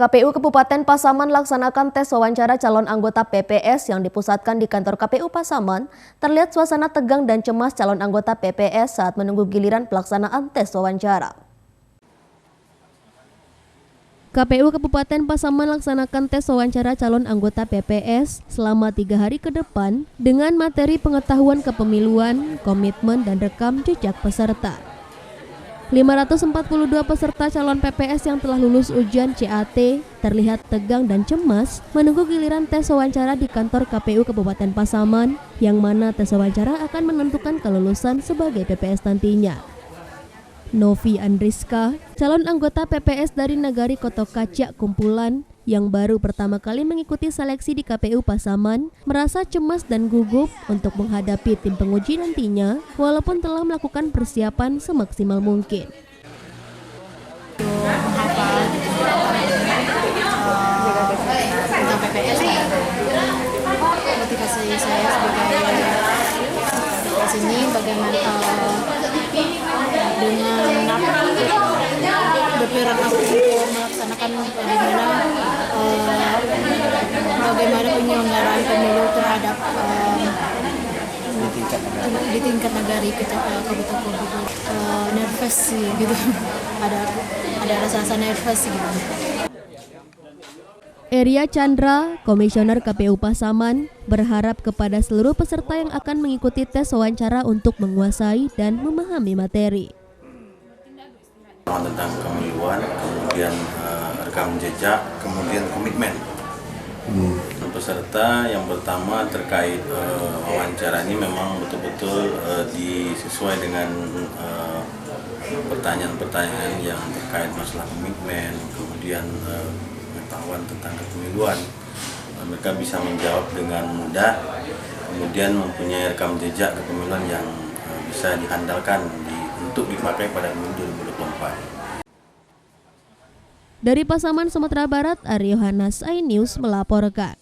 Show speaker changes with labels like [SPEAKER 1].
[SPEAKER 1] KPU Kabupaten Pasaman laksanakan tes wawancara calon anggota PPS yang dipusatkan di kantor KPU Pasaman. Terlihat suasana tegang dan cemas calon anggota PPS saat menunggu giliran pelaksanaan tes wawancara. KPU Kabupaten Pasaman laksanakan tes wawancara calon anggota PPS selama 3 hari ke depan dengan materi pengetahuan kepemiluan, komitmen, dan rekam jejak peserta. 542 peserta calon PPS yang telah lulus ujian CAT terlihat tegang dan cemas menunggu giliran tes wawancara di kantor KPU Kabupaten Pasaman, yang mana tes wawancara akan menentukan kelulusan sebagai PPS nantinya. Novi Andriska, calon anggota PPS dari Nagari Kotokaca Kumpulan yang baru pertama kali mengikuti seleksi di KPU Pasaman, merasa cemas dan gugup untuk menghadapi tim penguji nantinya, walaupun telah melakukan persiapan semaksimal mungkin.
[SPEAKER 2] Tentang PPS, motivasi saya sebagai PPS ini bagaimana dengan berperan aku untuk melaksanakan bagaimana penyelenggaraan pemilu terhadap di tingkat negara kita kabupaten nervous sih gitu, ada rasa nervous gitu.
[SPEAKER 1] Eria Chandra, Komisioner KPU Pasaman, berharap kepada seluruh peserta yang akan mengikuti tes wawancara untuk menguasai dan memahami materi.
[SPEAKER 3] Tentang kepemiluan, kemudian rekam jejak, kemudian komitmen. Peserta yang pertama terkait wawancara ini memang betul-betul disesuai dengan pertanyaan-pertanyaan yang terkait masalah komitmen, kemudian pengetahuan tentang kepemiluan. Mereka bisa menjawab dengan mudah, kemudian mempunyai rekam jejak kepemiluan yang bisa diandalkan untuk dipakai pada pemilu 2024.
[SPEAKER 1] Dari Pasaman, Sumatera Barat, Aryo Hanas, iNews melaporkan.